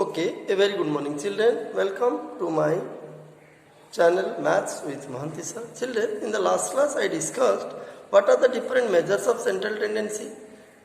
Okay, a very good morning, children. Welcome to my channel Maths with Mohanty sir. Children, in the last class I discussed what are the different measures of central tendency,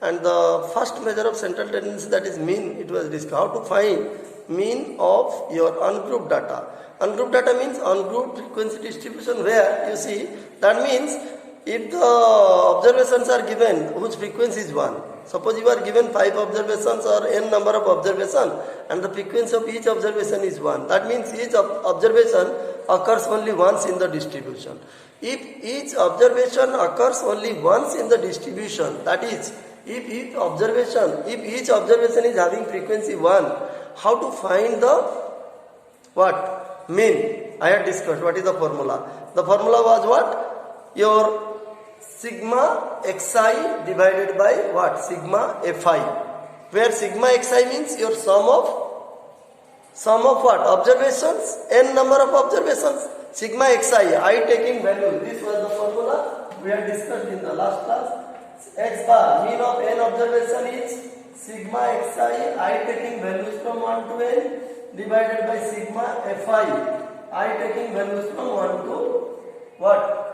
and the first measure of central tendency, that is mean, it was discussed how to find mean of your ungrouped data. Ungrouped data means ungrouped frequency distribution, where you see that means if the observations are given whose frequency is 1, suppose you are given 5 observations or n number of observations and the frequency of each observation is 1, that means each observation occurs only once in the distribution. If each observation occurs only once in the distribution, that is, if each observation is having frequency 1, how to find the what? Mean. I had discussed what is the formula. The formula was what? Your sigma xi divided by what? Sigma fi, where sigma xi means your sum of what? Observations, n number of observations. Sigma xi, I taking value. This was the formula we had discussed in the last class. X bar, mean of n observation is sigma xi, I taking values from 1 to n, divided by sigma fi, I taking values from 1 to what?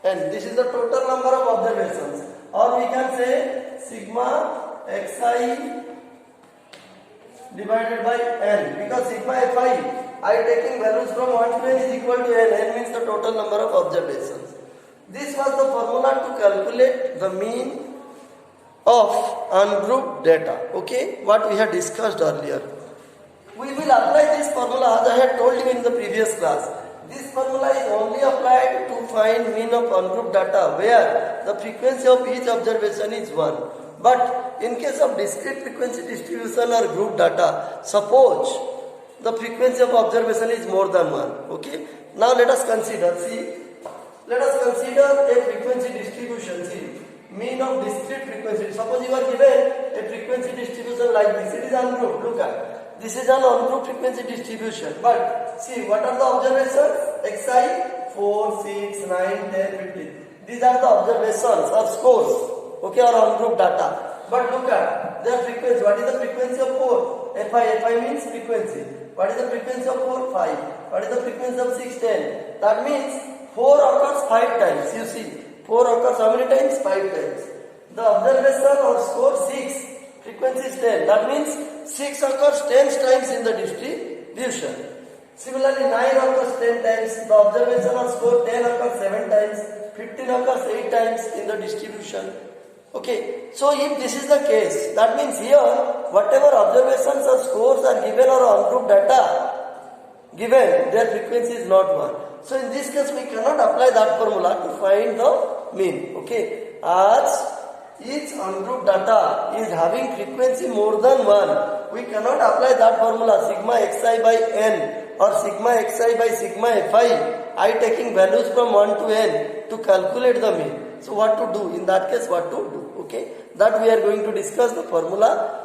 And this is the total number of observations, or we can say sigma xi divided by n, because sigma fi, I taking values from 1 to n is equal to n means the total number of observations. This was the formula to calculate the mean of ungrouped data, okay, what we had discussed earlier. We will apply this formula as I had told you in the previous class. This formula is only applied to find mean of ungrouped data where the frequency of each observation is 1. But in case of discrete frequency distribution or group data, suppose the frequency of observation is more than 1. Okay. Now let us consider. Let us consider a frequency distribution. Mean of discrete frequency. Suppose you are given a frequency distribution like this. It is ungrouped. Look at. This is an ungrouped frequency distribution. But see, what are the observations? Xi 4, 6, 9, 10, 15. These are the observations or scores. Okay, or ungrouped data. But look at their frequency. What is the frequency of 4? Fi means frequency. What is the frequency of 4? 5. What is the frequency of 6? 10. That means 4 occurs 5 times. You see, 4 occurs how many times? 5 times. The observation or score 6. Frequency is 10. That means 6 occurs 10 times in the distribution. Similarly, 9 occurs 10 times. The observation or score 10 occurs 7 times. 15 occurs 8 times in the distribution. Okay. So if this is the case, that means here whatever observations or scores are given or ungrouped data given, their frequency is not 1. So in this case we cannot apply that formula to find the mean. Okay. As each ungrouped data is having frequency more than 1, we cannot apply that formula sigma xi by n or sigma xi by sigma fi, I taking values from 1 to n to calculate the mean. So what to do? In that case, what to do? Okay, that we are going to discuss the formula.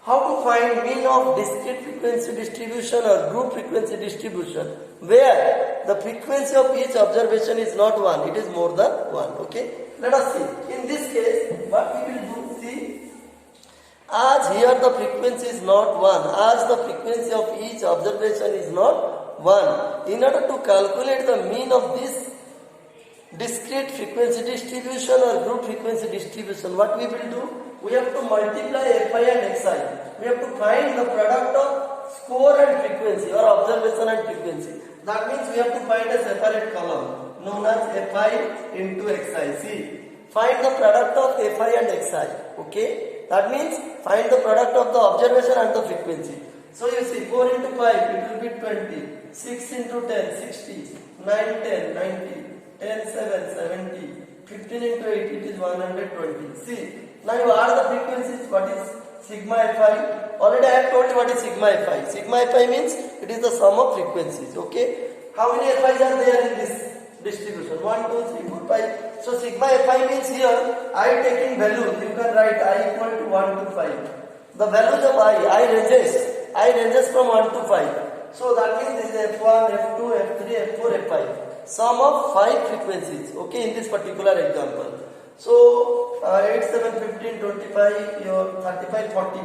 How to find mean of discrete frequency distribution or group frequency distribution where the frequency of each observation is not 1, it is more than 1. Okay. Let us see. In this case, what we will do, see, as here the frequency is not 1, as the frequency of each observation is not 1, in order to calculate the mean of this discrete frequency distribution or group frequency distribution, what we will do? We have to multiply fi and xi. We have to find the product of score and frequency or observation and frequency. That means we have to find a separate column known as fi into xi. See, find the product of fi and xi. Okay, that means find the product of the observation and the frequency. So you see, 4 into 5 it will be 20, 6 into 10 60, 9 10 90, 10 7 70, 15 into 8 it is 120. See, now you add the frequencies. What is sigma fi? Already I have told you what is sigma fi. Sigma fi means it is the sum of frequencies. Okay, how many fi's are there in this distribution? 1 2 3 4 5. So sigma fi means here I taking values. You can write I equal to 1 to 5. The values of I ranges from 1 to 5. So that means this is f1, f2, f3, f4, f5. Sum of 5 frequencies. Okay, in this particular example. So 8 7 15 25 your 35 40.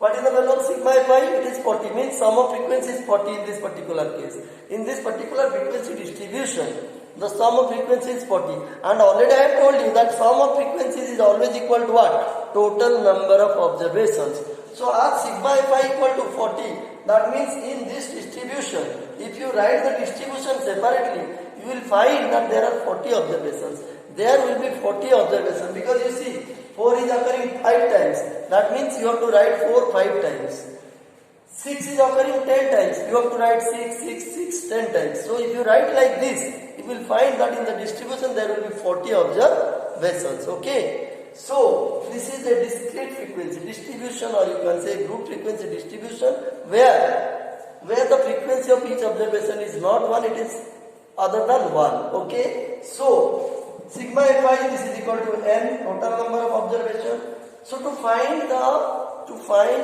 What is the value of sigma fi? It is 40, means sum of frequency is 40 in this particular case. In this particular frequency distribution, the sum of frequency is 40, and already I have told you that sum of frequencies is always equal to what? Total number of observations. So as sigma fi equal to 40, that means in this distribution, if you write the distribution separately, you will find that there are 40 observations. There will be 40 observations, because you see 4 is occurring 5 times. That means you have to write 4 5 times. 6 is occurring 10 times. You have to write 6 6 6 10 times. So if you write like this, you will find that in the distribution there will be 40 observations. Okay. So this is a discrete frequency distribution, or you can say group frequency distribution, where the frequency of each observation is not 1, it is other than 1. Okay. So sigma fi, this is equal to n, total number of observation. So to find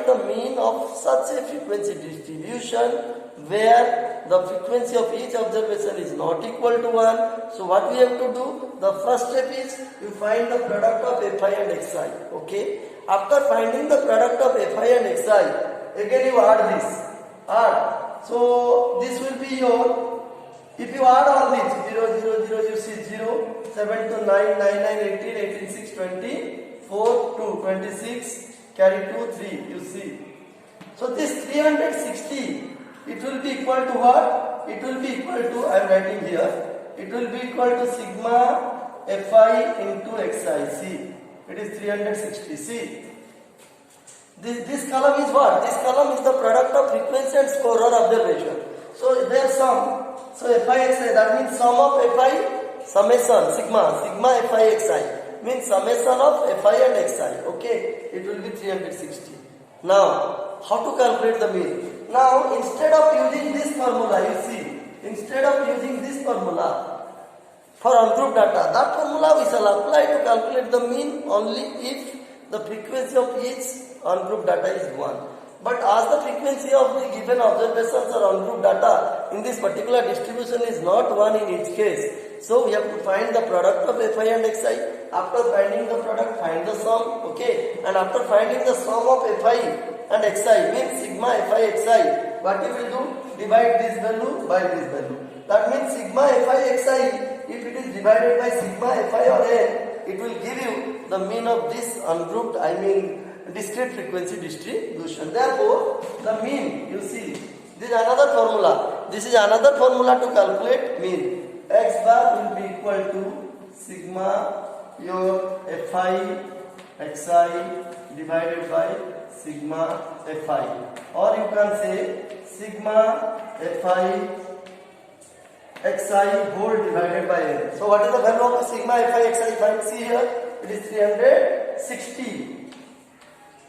the mean of such a frequency distribution where the frequency of each observation is not equal to 1, so what we have to do? The first step is you find the product of fi and xi. Okay. After finding the product of fi and xi, again you add this. So this will be your, if you add all these 0 0 0, you see 0, 7 to 9, 9 9, 18, 18 6, 20, 4 2, 26, carry 2 3, you see. So this 360, it will be equal to what? It will be equal to, I am writing here, it will be equal to sigma fi into xi. See, it is 360. See, this column is what? This column is the product of frequency and score or observation. So their sum. So fi xi, that means sum of fi, summation, sigma fi xi, means summation of fi and xi. Okay, it will be 360. Now, how to calculate the mean? Now, instead of using this formula, you see, instead of using this formula for ungrouped data, that formula we shall apply to calculate the mean only if the frequency of each ungrouped data is 1. But as the frequency of the given observations or ungrouped data in this particular distribution is not 1 in each case, so we have to find the product of fi and xi. After finding the product, find the sum. Okay, and after finding the sum of fi and xi, means sigma fi xi, what you will do? Divide this value by this value. That means sigma fi xi, if it is divided by sigma fi or n, it will give you the mean of this ungrouped, discrete frequency distribution. Therefore, the mean, you see, this is another formula. This is another formula to calculate mean. X bar will be equal to sigma your fi xi divided by sigma fi, or you can say sigma fi xi whole divided by n. So what is the value of sigma fi xi? If I see here, it is 360.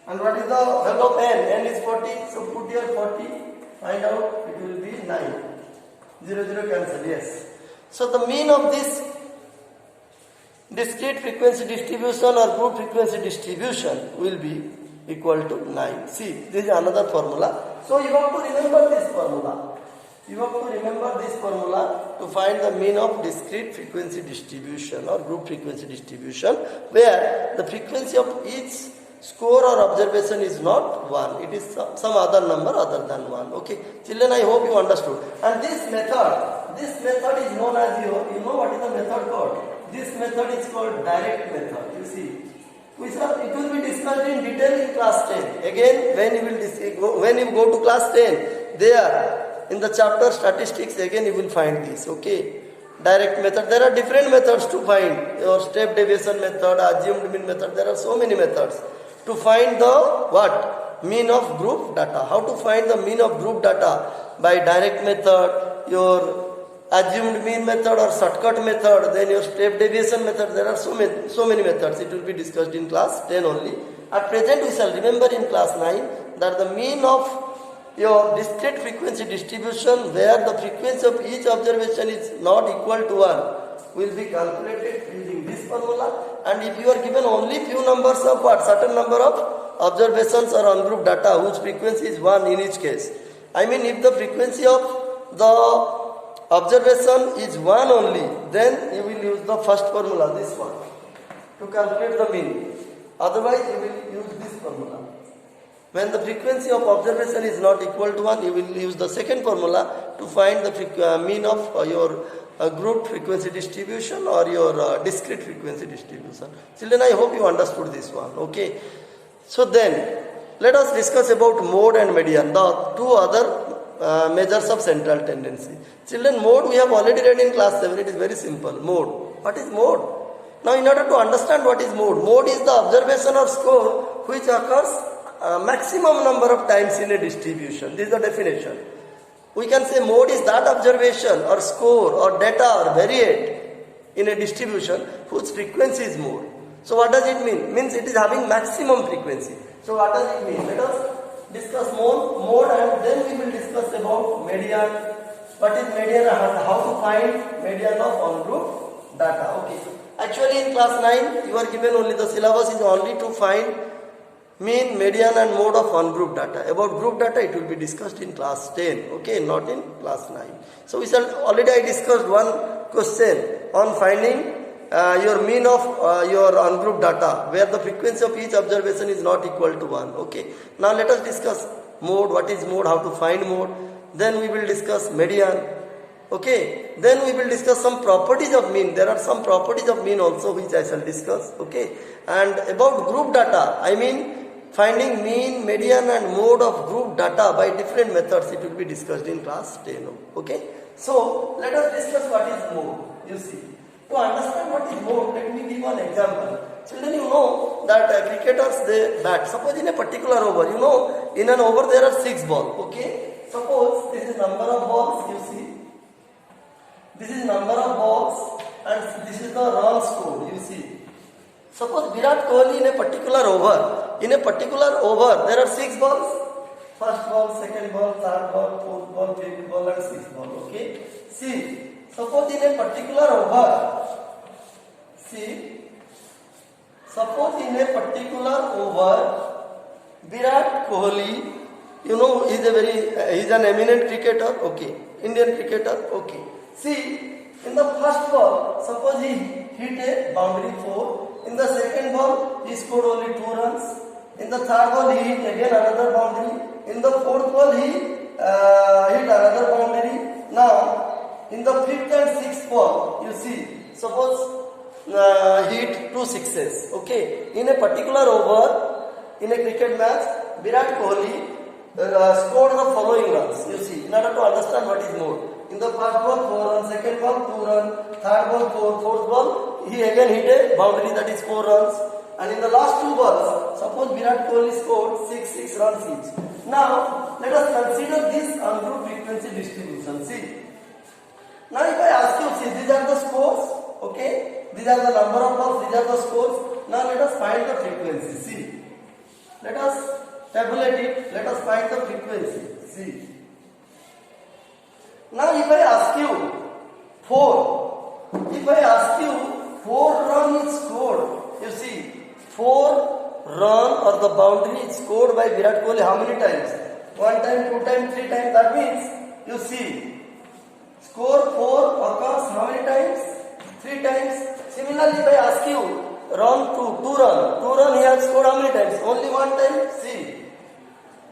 And what is the value of n? N is 40, so put here 40, find out, it will be 9. 0 0 cancel, yes. So the mean of this discrete frequency distribution or group frequency distribution will be equal to 9. See, this is another formula. So you have to remember this formula. You have to remember this formula to find the mean of discrete frequency distribution or group frequency distribution, where the frequency of each score or observation is not 1. It is some other number other than 1. Okay, children, I hope you understood. And this method is known as you know what is the method called? This method is called direct method. You see, it will be discussed in detail in class 10. Again, when you go to class 10, there in the chapter statistics, again you will find this. Okay, direct method. There are different methods to find your step deviation method, assumed mean method. There are so many methods to find the mean of group data. How to find the mean of group data? By direct method, your assumed mean method or shortcut method, then your step deviation method. There are so many methods. It will be discussed in class 10 only. At present, we shall remember in class 9 that the mean of your discrete frequency distribution, where the frequency of each observation is not equal to 1, will be calculated using this formula. And if you are given only few numbers of certain number of observations or ungrouped data whose frequency is 1 in each case, if the frequency of the observation is 1 only, then you will use the first formula, this one, to calculate the mean. Otherwise you will use this formula. When the frequency of observation is not equal to 1, you will use the second formula to find the mean of your group frequency distribution or your discrete frequency distribution. Children, I hope you understood this one. Okay. So then, let us discuss about mode and median, the two other measures of central tendency. Children, mode we have already read in class 7. It is very simple. Mode. What is mode? Now, in order to understand what is mode is the observation or score which occurs maximum number of times in a distribution. This is the definition. We can say mode is that observation or score or data or variate in a distribution whose frequency is mode. So what does it mean? Means it is having maximum frequency. So what does it mean? Let us discuss mode and then we will discuss about median. What is median and how to find median of on-group data. Okay. Actually in class 9 you are given only the syllabus is only to find mean, median and mode of on-group data. About group data it will be discussed in class 10, okay, not in class 9. So we shall, already I discussed one question on finding your mean of your on-group data where the frequency of each observation is not equal to 1, okay. Now let us discuss mode, what is mode, how to find mode. Then we will discuss median, okay. Then we will discuss some properties of mean. There are some properties of mean also which I shall discuss, okay. And about group data, I mean finding mean, median and mode of group data by different methods, it will be discussed in class 10. Okay. So, let us discuss what is mode. You see. To understand what is mode, let me give one example. Children, you know that cricketers, they bat. Suppose in a particular over, you know, in an over there are 6 balls. Okay. Suppose this is number of balls, you see. This is number of balls and this is the run score, you see. Suppose Virat Kohli in a particular over, there are 6 balls. First ball, second ball, third ball, fourth ball, fifth ball and sixth ball. Okay. See, suppose in a particular over, Virat Kohli, you know, he is an eminent cricketer. Okay. Indian cricketer. Okay. See, in the first ball, suppose he hit a boundary 4. In the second ball, he scored only 2 runs. In the third ball, he hit again another boundary. In the fourth ball, he hit another boundary. Now, in the fifth and sixth ball, you see, suppose he hit 2 sixes. Okay. In a particular over, in a cricket match, Virat Kohli scored the following runs. You see, in order to understand what is mode. In the first ball, 4 runs, second ball, 2 runs, third ball, 4, fourth ball, he again hit a boundary that is 4 runs. And in the last 2 balls, suppose Virat Kohli scored 6 runs each. Now, let us consider this on-group frequency distribution. See. Now, if I ask you, see, these are the scores, okay? These are the number of balls, these are the scores. Now, let us find the frequency. See. Let us tabulate it. Let us find the frequency. See. Now if I ask you 4, if I ask you 4 run is scored, you see 4 run or the boundary is scored by Virat Kohli how many times? 1 time, 2 times, 3 times. That means you see score 4 occurs how many times? 3 times. Similarly, if I ask you run 2 run he has scored how many times? Only 1 time. See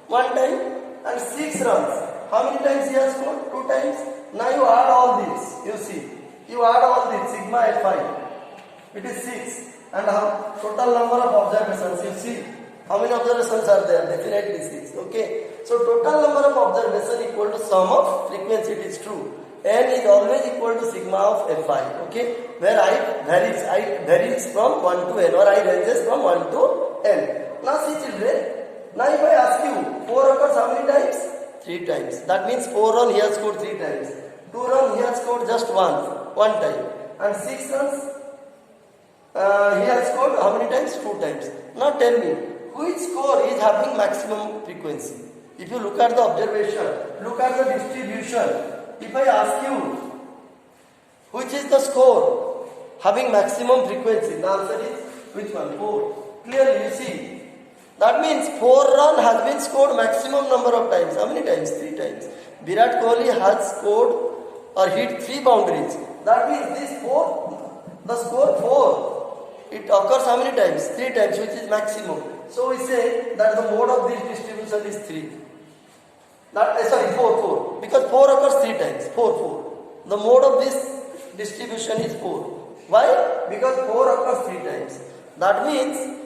1 time and 6 runs. How many times he has scored? 2 times. Now you add all these. You see. You add all these. Sigma Fi. It is 6. And total number of observations. You see. How many observations are there? Definitely 6. Okay. So total number of observations equal to sum of frequency. It is true. N is always equal to sigma of Fi. Okay. Where I varies from 1 to N or I ranges from 1 to N. Now see children. Now if I ask you 4 occurs how many times? 3 times. That means 4 run he has scored 3 times. 2 run he has scored just 1 time. And 6 runs he has scored how many times? 2 times. Now tell me, which score is having maximum frequency? If you look at the observation, look at the distribution. If I ask you, which is the score having maximum frequency? The answer is which one? 4. Clearly you see. That means 4 run has been scored maximum number of times. How many times? 3 times. Virat Kohli has scored or hit 3 boundaries. That means this 4, the score 4, it occurs how many times? 3 times, which is maximum. So we say that the mode of this distribution is 3. Sorry, 4. Because 4 occurs 3 times. 4. The mode of this distribution is 4. Why? Because 4 occurs 3 times. That means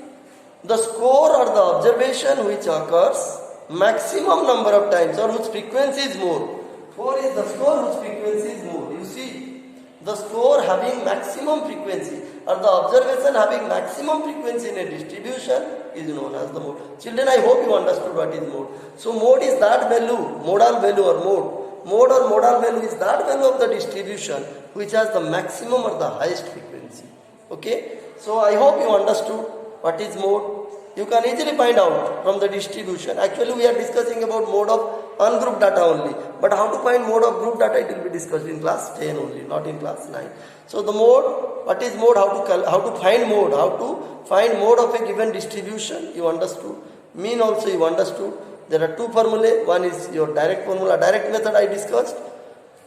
the score or the observation which occurs maximum number of times or whose frequency is more. 4 is the score whose frequency is more. You see, the score having maximum frequency or the observation having maximum frequency in a distribution is known as the mode. Children, I hope you understood what is mode. So mode is that value, modal value or mode. Mode or modal value is that value of the distribution which has the maximum or the highest frequency. Okay? So I hope you understood what is mode. You can easily find out from the distribution. Actually, we are discussing about mode of ungrouped data only. But how to find mode of group data, it will be discussed in class 10 only, not in class 9. So the mode, what is mode, how to find mode, how to find mode of a given distribution, you understood. Mean also you understood. There are 2 formulae. One is your direct formula, direct method I discussed.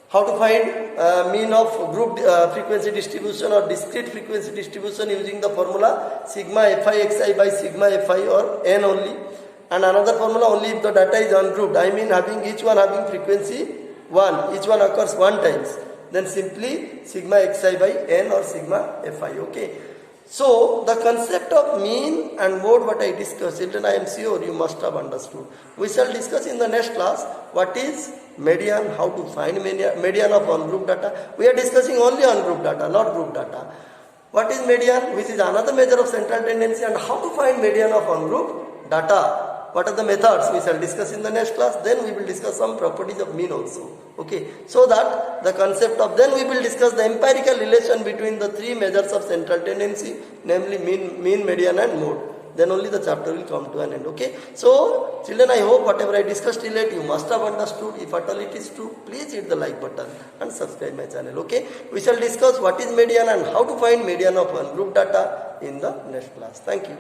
How to find mean of group frequency distribution or discrete frequency distribution using the formula sigma fi xi by sigma fi or n only. And another formula only if the data is ungrouped. I mean having each one having frequency 1. Each one occurs 1 times. Then simply sigma xi by n or sigma fi. Okay. So the concept of mean and mode what I discussed, children, I am sure you must have understood. We shall discuss in the next class what is median, how to find median of ungrouped data. We are discussing only ungrouped data, not group data. What is median, which is another measure of central tendency, and how to find median of ungrouped data. What are the methods we shall discuss in the next class. Then we will discuss some properties of mean also. Okay, so that the concept of, then we will discuss the empirical relation between the 3 measures of central tendency, namely mean, median and mode. Then only the chapter will come to an end. Okay, so children, I hope whatever I discussed till late you must have understood. If at all it is true, please hit the like button and subscribe my channel. Okay, we shall discuss what is median and how to find median of ungrouped data in the next class. Thank you.